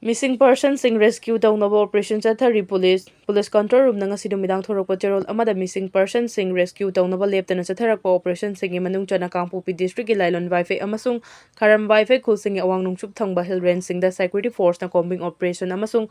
Missing person sing rescue taunaba operation chathari police control room nanga sidumidang thorokpa cherol amada missing person sing rescue taunaba leptana chatharakpa operation sing manung chana kangpopi district ki lailon wifi amasung kharam wifi khulsing awang nungchup thangba hill range sing da security force na combing operation amasung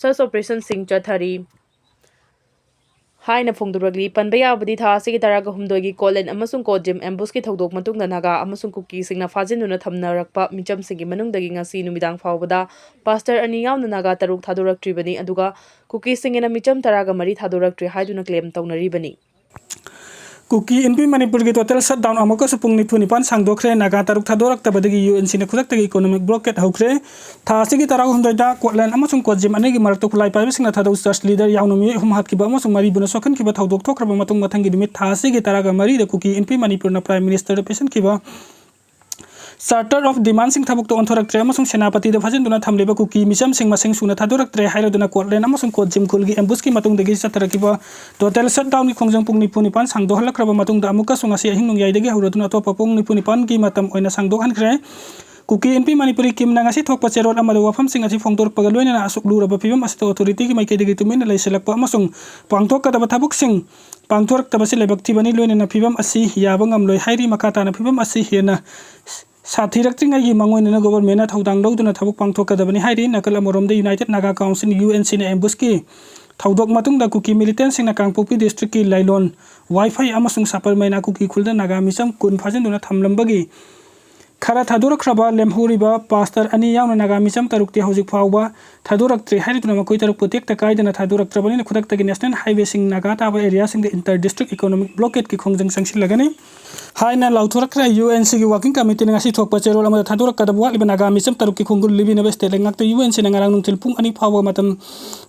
search operation sing chathari Haina Fungduragli, Panbaya Badi Thasi Taraga Humdogi Kolen Amasung Kojim Ambuski Todok Matung Naga Amasung Kuki Singna Fazin Tamna Rakpa Micham Singi Manung Daging Si Numidang Fawada, Pastor Aniyaw Naga Taruk Tadurak Tribani Aduga, Kuki Singin a Micham Taraga Mari Tadurak Tri Haiduna claim Tauna Ribani. Kuki NP manipuri ki total shutdown amaka supung ni punipan sangdokre naga taruk thadorak tabadagi UNC ne khudak tagi economic blockade haukre thasi ki tarag hundai da Scotland amasung kojim anegi marakto kulai pai singna thadau church leader yaunumi humhat ki ba amasung mari buna sokhan ki ba thodok thokraba matung mathang gi dimit thasi ki taraga mari da Kuki NP manipur na prime minister represent ki ba Charter of Demand sing thabuk to onthorak tre amasung senapati da phajin duna thamleba Kuki misam sing masing suna thadorak tre haira duna Scotland amasung kojim kulgi ambush ki matung dagi sataraki total shutdown ni khongjang pung ni punipan sangdo halakraba matung da amuka sungasi ahing nung yai dagi hauraduna to papung ni punipan ki matam oina sangdo hankre Kuki NP manipuri kim nanga si thokpa cherol amada wafam sing asi phongtor pagaloina na asuk lura ba phibam asito authority ki maike dagi tumin lai selakpa amasung pangthok ka da thabuk sing pangthor tabasi lebak thibani loina na phibam asi yabangam loi hairi makata na phibam asi hena Sathirakting ay mangoy na government na thaudang daw na thabuk pangthok kadabani hairi nakal amorom da United Naga Council UNC na ambush ki thaudok matung da Kuki militant sing na Kangpopi district ki lailon wifi amasung sapal mai na Kuki khulda naga misam kun phajin duna thamlambagi khara thadorak khaba lemhuriba pastor ani yauna naga misam tarukti hojik phawba thadorak tre hairi tuna makoi taruk potek ta kaidana thadorak trabani na khudak tagi national highway sing naga ta area sing the inter district economic blockade ki khongjang sangsil lagani haina lauthorak ra UNC ki working committee nga si thokpa cherol amada thadorak kadabwa liba naga misam taruk ki khongul libi na beste lengak te UNC na ngarang nung tilpung ani phawba matam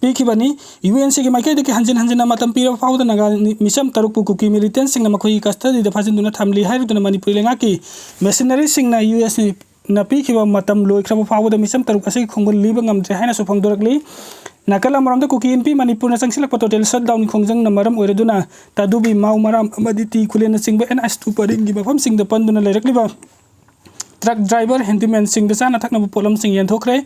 pikibani UNC ki makai de ki hanjin hanjin matam pira phawda naga misam taruk Kuki militant sing na makoi custody da phajin duna thamli hairi duna manipur lengaki machinery sing na US na pikiba matam loi kraba phawda misam taruk asi khongul liba ngamtre haina so phangdorakli nakala maram da Kuki NP manipur na sangsilak total shutdown khongjang na maram oiraduna tadubi mau maram amadi ti khulena singba NS2 paring gi bafam sing da panduna leirakliba truck driver handyman sing da sana thakna polam sing yan thokre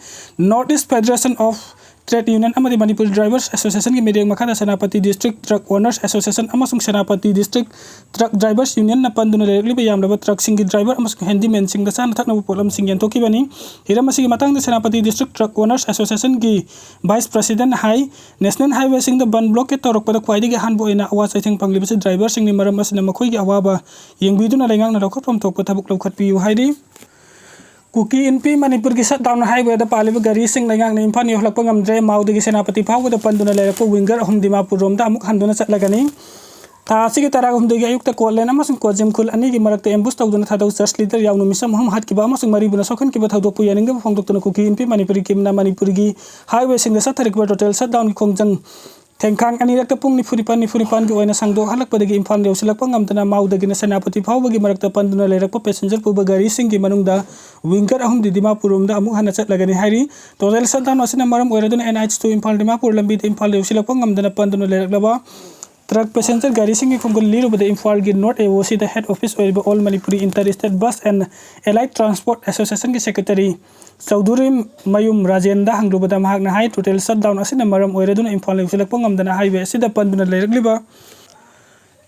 Northeast Federation of Trade Union amadi Manipur Drivers Association ki mediang makada Senapati District Truck Owners Association amasung Senapati District Truck Drivers Union na panduna lekli bayam laba truck singi driver amasung handyman sing dasan thakna polam sing yan toki bani hiram masigi matang da Senapati District Truck Owners Association ki Vice President High National Highway sing da ban block ke torok pada kwaidi ge hanbo ina awas I think pangliba se driver sing ni maram asna makhoi gi awaba yengbidu na lengang na rokot pom tok pathabuk lokhat piu haidi Kuki NP manipur ki shutdown highway da paliba gari sing lengang na impan yo hlakpa ngamdre maudi gi senapati phawga da panduna lerakpa winger ahum dimapur rom da amuk handuna chatlagani thasi ki tarag hum degi ayukta kollen amasung kojim khul ani gi marakta ambush tawduna thadau church leader yaunu misam hum hat ki ba amasung mari buna sokhan ki ba thawdok pu yaninga phongdok tuna Kuki NP manipur ki na manipur gi highway sing da satharik ba total shutdown ki khongjang Tengkang ani rakta pung ni furipan ki oina sangdo halak padagi impan leu silak pangam tana mau dagi na senapati phawba gi marakta panduna leirakpa passenger puba gari sing gi manung da winger ahum di Dimapur rom da amuk hana chatlagani hairi total shutdown asina maram oiraduna NH2 Impal Dimapur lambi de Impal leu silak pangam tana panduna leiraklaba truck passenger gari sing gi khongol liru bade Impal gi North AOC the head office oiba all Manipuri Interstate Bus and Allied Transport Association gi secretary Chaudhuri Mayum Rajenda hangrubada mahakna hai total shutdown asina maram oiraduna Impal leu silak pangam tana highway asida panduna leirakliba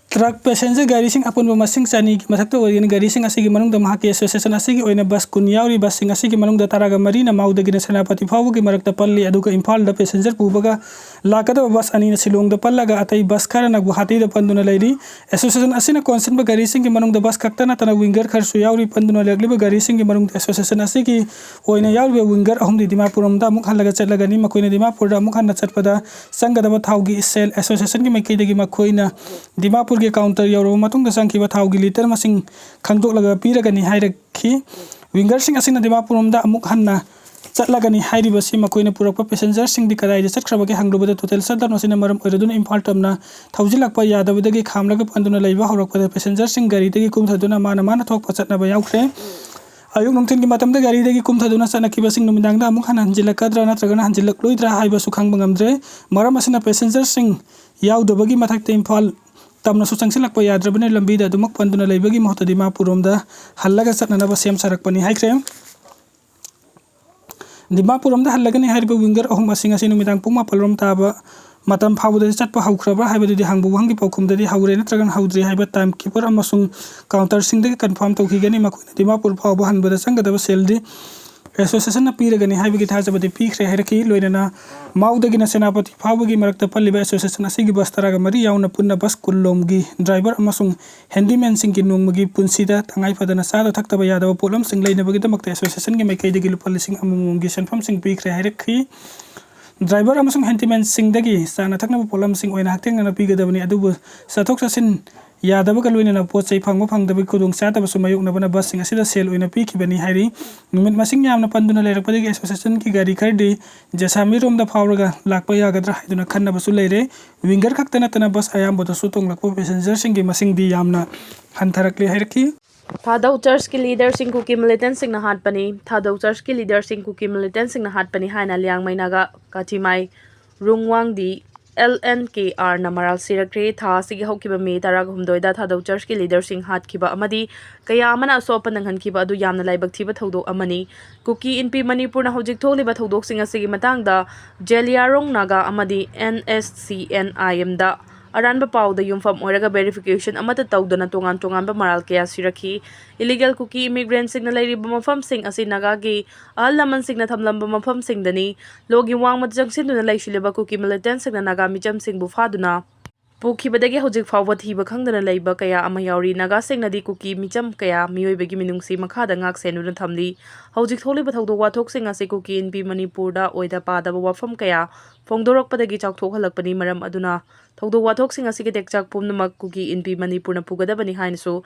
truck passenger gari sing apun masing sani mathakta oigen gari sing asigi manung da mahaki association asigi oina bus kun yauri bus sing asigi manung da taraga marina maudagi na senapati phawga gi marakta palli aduga Impal da passenger pubaga lakada bus ani na silong da pallaga atai bus khara na guhati da panduna leiri association asina concern ba gari sing gi manung da bus kakta na tana winger khar su yauri panduna legli ba gari sing gi manung da association asigi oina yauri winger ahum di Dimapuram da muk halaga chatlaga ni makoina Dimapur da muk hanna chatpada sanga da thaugi sel association gi makai dagi makoina Dimapur ge counter yoro matung da sang ki ba thaugi liter masing khangdok laga piragani hairakhi winger sing asina Dimapuram da amuk hanna chatlagani hairi basi makoina purakpa passenger sing di kadai chatkraba ge hangrubada total shutdown asina maram oiraduna Impal tamna thaujilakpa yadabadagi khamlaga panduna leiba horakpa passenger sing gari dagi kumthaduna mana thokpa chatna ba yaukre ayuk nungtin ki matam da gari dagi kumthaduna sana ki basing numidang da amuk hanan jilakadra natragana hanjilak loidra haiba sukhang bangamdre maram asina passenger sing yaudabagi mathakte Impal tamna su changsilakpa yadrabane lambi da dumak panduna leibagi mohta Dimapur rom da hallaga chatnana ba sem sarakpani haikre Dimapur amda halagani hariba winger ahum asing asi numidang pung mapalrom taba matam phawda chatpa haukraba haibadi hangbu hangi paukumdadi haure natragan haudri haiba time keeper amasung counter singdagi confirm tawkhigani makoina Dimapur phawba hanbada changadaba seldi association na piragani haibagi thajabadi pikre hairaki loinana maudagi na senapati phawbagi marakta palliba association asigi bastaraga mari yauna punna bus kullomgi driver amasung handyman singki nungmagi punsida tangai padana sada thaktaba yadaba polam sing leinabagi damakta association gi maikaidagi lupalising amumgi senfam sing pikre hairaki driver amasung handyman singdagi sana thaknaba polam sing oina hakteng na pigadabani adubu sathok sasin yadaba kalwina pot sai phangba phangdaba khudung sataba sumayuk nabana bus sing asida sel oina pikibani hairi numit masing yamna panduna leirakpadagi association ki gari khardi jasami romda phawraga lakpa yagadra haiduna khannaba su leire winger khaktana tana bus ayam boda sutong lakpa passenger singi masing di yamna hantarakle hairki Thadau Church ki leader sing Kuki militant sing na hatpani Thadau Church ki leader sing Kuki militant sing na hatpani haina liang mai naga katimai rungwang di LNKR na maral sirakre tha sigi haukiba me tarag humdoida Thadau Church ki leader sing hatkiba amadi kaya amana asopa nanghankiba adu yamna laibak thiba thodok amani Kuki NP Manipur na hojik tholiba thodok sing asigi matangda Jeliarong Naga amadi NSCNIM da aranba pawda yumfam oiraga verification amata tawdana tongan tonganba maral kaya sirakhi illegal Kuki immigrant sing na lairiba mafam sing asi naga gi ahal laman sing na thamlamba mafam sing dani logi wangmat jangsin duna laishileba Kuki militant sing na naga micham sing bu faduna pukibadagi hojik fawba thiba khangdana leiba kaya ama yauri naga sing nadi Kuki micham kaya miyoibagi minungsi makhada ngak senuna thamli hojik tholiba thawdo wathok sing asi Kuki NP Manipur da oida padaba wafam kaya phongdorokpadagi chawthok halakpani maram aduna thawdo wathok sing asigi tekchak pumnamak Kuki NP Manipur na pugadabani hainasu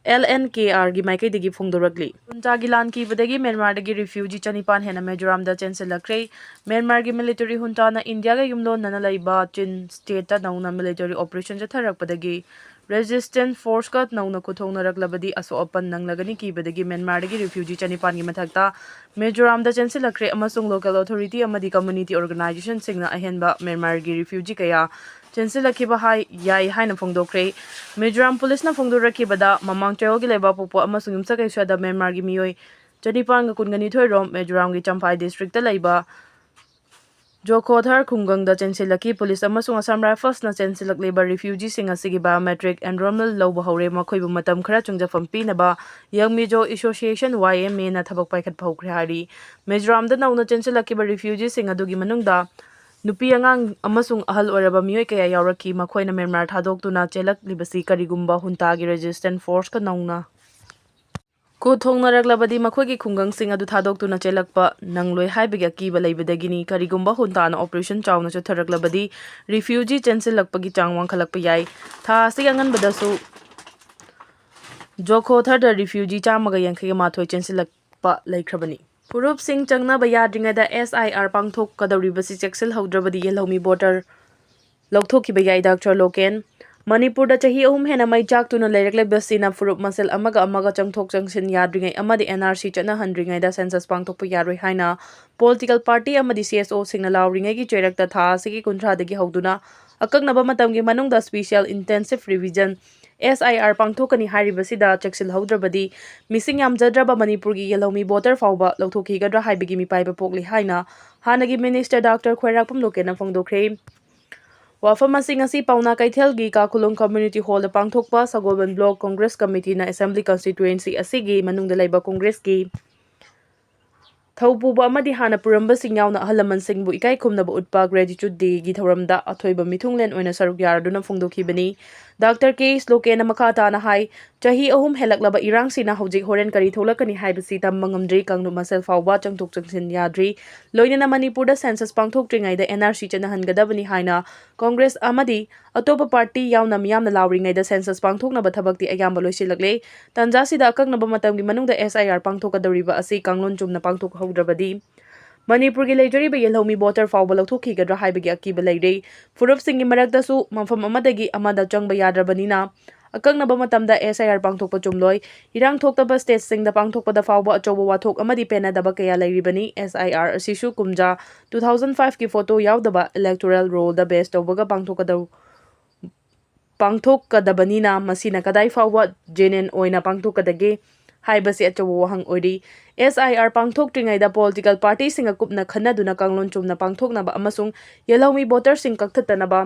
LNKR gi maikaidagi phongdoragli Punjagi lan ki badagi Myanmar dagi refugee chanipan hena Mizoram da chancelakre Myanmar gi military junta na India ga yumlon nana laiba Chin state ta nauna military operation jatharakpadagi resistance force ka nauna kuthongnaraklabadi aso apan nanglagani ki badagi Myanmar dagi refugee chanipan gi mathakta Mizoram da chancelakre amasung local authority amadi community organization singna ahenba Myanmar gi refugee kaya chancelakhiba hai yai haina phongdokre Mizoram police na phongdorakibada mamang trail gi leba popo amasung yumsa kaiswa da Myanmar gi miyoi chanipan ga kungani thoirom Mizoram gi Champhai district ta laiba Jokhothar khungang da chancelaki police amasung Assam Rifles na chancelak leba refugee sing asigi biometric enrollment lawba haure makhoibu matam khara chungjafam pinaba Young Mizo Association YMA na thabak paikhat phaukhre hari Mizoram da nauna chancelakiba refugee sing adugi manungda nupi angang amasung ahal oraba miyoi kaya yauraki makhoina Myanmar thadokduna chelaklibasi karigumba huntagi resistance force ka nauna ku thongnaraklabadi makhoigi khungang sing adu thadokduna chelakpa nangloi haibagi akiba leibadagini karigumba huntana operation chawna chatharaklabadi refugee chancelakpagi changwang khalakpa yai tha sig anganbadasu Jokhothar da refugee chamaga yankhiga mathoi chancelakpa laikhrabani Purup Singh changna bayadringada SIR pangthok kadawribasi chexel haudrabadi yelhomi voter lauthokkiba yai Dr. Loken Manipur da chahi ahum hena mai jaktuna leirakle basina furup masel amaga changthok changsin yadringai amadi NRC chana handringai da census pangthokpa yaroi haina political party amadi CSO singna lawringai gi cherakta tha sigi kunthra dagi hauduna akaknaba matamgi manungda special intensive revision SIR pangthokani haribasida chexil haudrabadi missing yamjadraba Manipur gi yelhomi voter fawba lauthokhigadra haibigi mipaiba pokli haina hanagi minister Dr. Khairakpam Lokena phongdokre Wafam asing asi pauna kaithel gi Kakulong Community Hall da pangthokpa Sagoban Block Congress Committee na Assembly Constituency asigi manungda laiba Congress gi Thaupuba amadi hana puramba singyawna ahalaman singbu ikai khumnaba utpa gratitude day gi thoramda athoiba mithunglen oina saruk yaraduna phongdokhibani Dr. K. Slokena makhata na hai chahi ahum helaklaba irang sina hojik horen kari tholakani haibasi tammangamdri kangnu masel fawba changthok changsin yadri loinana Manipur da census pangthok tringai da NRC chana hangadabani haina Congress amadi atopa party yauna miyamna lawringai da census pangthokna ba thabakti ayamba loisilakle tanja sida akaknaba matamgi manungda SIR pangthokadawriba asi kanglon chumna pangthok haudrabadi Manipur gi leijariba yelhomi voter fawba lauthokhigadra haibagi akiba leire furup singi marakdasu mafam amadagi amada changba yadrabanina akaknaba matamda SIR pangthokpa chumloi irang thoktaba state singda pangthokpada fawba achoba wathok amadi penadaba kaya leiribani SIR asishu kumja 2005 ki photo yaudaba electoral roll da base tawbaga pangthokadabanina masina kadai fawba jenen oina pangthokadage haibasi achawo wahang oiri SIR pangthoktringaida political party singa kupna khanaduna kanglon chumna pangthoknaba amasung yelawmi voter sing kaktattanaba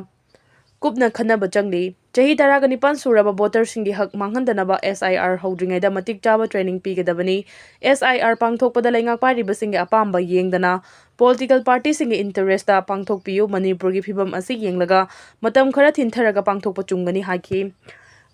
kupna khanaba changli chahi taraga nipan suraba voter singi hak manghandanaba SIR hodringaida matik chaba training pigadabani SIR pangthokpada laingak pariba singi apamba yengdana political party singi interest da pangthokpiyu manipur gi phibam asi yenglaga matam khara thintharaga pangthokpa chungani haki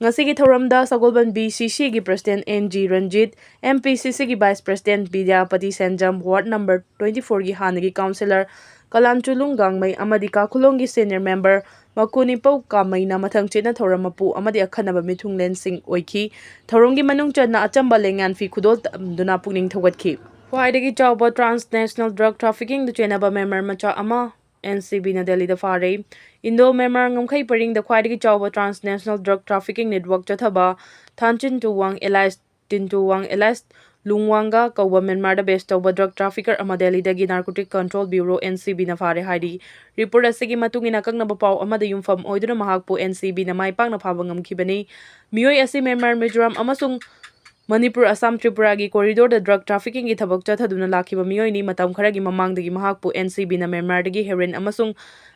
ngasigi thoramda sagolban BCC gi president NG Ranjit MPCC gi vice president Bidyapati Senjam ward number 24 gi hanagi councillor Kalanchulung Gangmai amadi Kakhulong gi senior member Makuni Pau Kamaina mathang chena thoramapu amadi akhanaba mithunglen sing oiki thorongi manung chana achamba lengan fi khudol duna puning thogatki khwaidagi chawba transnational drug trafficking du chenaba member macha ama NCB na Delhi da fare Indo member ngamkhai paring da khwaidagi chawba transnational drug trafficking network chathaba Thanchin Tuwang Elias Tin Tuwang Elias Lungwanga Kauba Myanmar da best tawba drug trafficker ama Delhi dagi Narcotic Control Bureau NCB na fare haidi report asigi matungina kangnaba paw amada yumfam oiduna mahakpu NCB na maipakna phaba ngamkhibani mioi asi Myanmar Mizoram amasung Manipur Assam Tripura gi corridor da drug trafficking gi thabak chathaduna lakhiba mioi ni matam khara gi mamangdagi mahakpu NCB na Myanmar dagi heroin amasung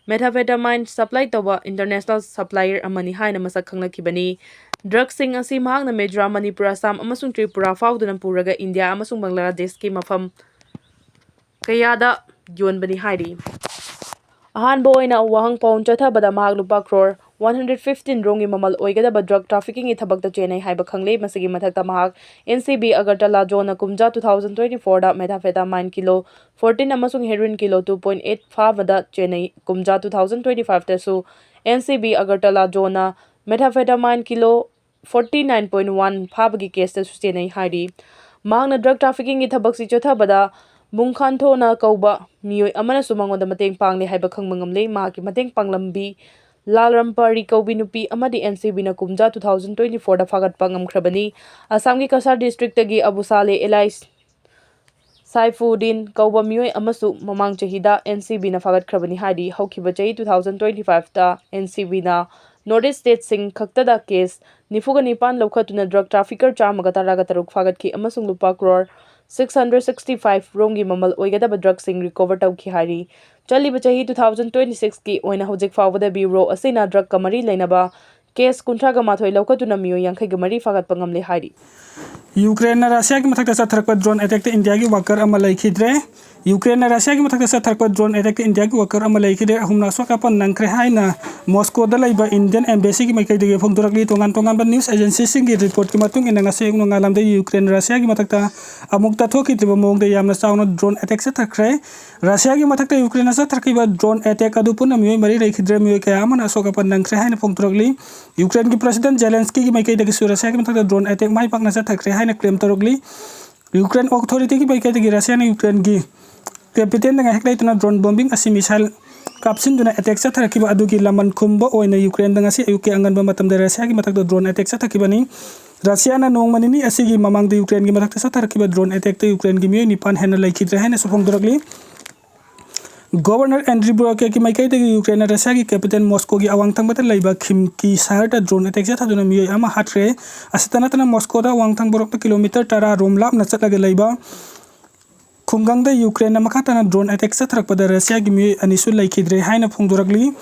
methamphetamine supply tawba international supplier amani haina masak khanglakibani drug sing asi mahakna Mizoram Manipur Assam amasung Tripura fauduna puraga India amasung Bangladesh ki mafam kayada yonbani hairi ahanba oina wahang paun chathabada mahak lupa crore 115 rongi mamal oigadaba drug trafficking i thabakta chenai haiba khangle masigi mathakta mahak NCB Agartala Zona Kumja 2024 da methamphetamine kilo 14 amasung heroin kilo 2.8 phabada chenai Kumja 2025 ta su NCB Agartala Zona methamphetamine kilo 49.1 phabagi case ta su chenai hairi mahakna drug trafficking i thabak si chathabada Mungkhanto na kauba mioi amana sumangonda mateng pangle haiba khangmangamle mahaki mateng panglambi Lalrampari kaubi nupi amadi NCB na Kumja 2024 da fagat pangamkhrabani Assam gi Kasar district tagi Abu Saleh Elais Saifuddin kauba mioi amasu mamang chahida NCB na fagat khrabani hadi haukiba chahi 2025 ta NCB na Northeast State Sing khaktada case nifuga nipan lokhatuna drug trafficker chamaga taraga taruk fagat ki amasung lupa crore 665 rongi mamal oigadaba drug sing recover tauki hari chaliba chahi 2026 ki oina hojik fawada bureau asina drug kamari leinaba case kuntraga mathoi lokhatuna miyo yankhai gamari fagat pangamle hari Ukraine na Russia ki mathakta sathrakpa drone attack te India ki worker ama laikhidre Ukraine na Russia ki mathakta sathrakpa drone attack te India ki worker ama laikhidre humna soka pan nangkhre haina Moscow da laiba Indian embassy ki maikai de phongdurakli tongan ba news agency sing ki report ki matung ina ngase ung ngalam de Ukraine Russia ki mathakta amukta thoki triba mong de yamna sauna drone attack sathakre Russia ki mathakta Ukraine sa tharkiba drone attack adu pun mioi mari laikhidre mioi kaya amana soka pan nangkhre haina phongdurakli Ukraine ki president Zelensky ki maikai de Russia ki mathakta drone attack mai pakna sathakre haina claim tarugli Ukraine authority ki maikai de Russia na Ukraine gi captain nga heklai tuna drone bombing asi missile kapsin duna attack sa tharakiba adugi laman khumba oina Ukraine danga si UK angan ba matam de Russia gi matak drone attack sa thakibani Russia na nong manini asigi mamang de Ukraine gi matak sa tharakiba drone attack te Ukraine gi mi ni pan hena laikhidre hena sofong durakli Governor Andriy Broke ki maikai de Ukraine Russia gi capital Moscow gi awang thang bata laiba khimki shahar ta drone attack sa thaduna mi ama hatre asitana tana Moscow da awang thang borok kilometer tara romlap na chatlaga laiba Khumgang da Ukraine na makatana drone attack sa thrakpada Russia gi mi anisul laikhidre haina phongdurakli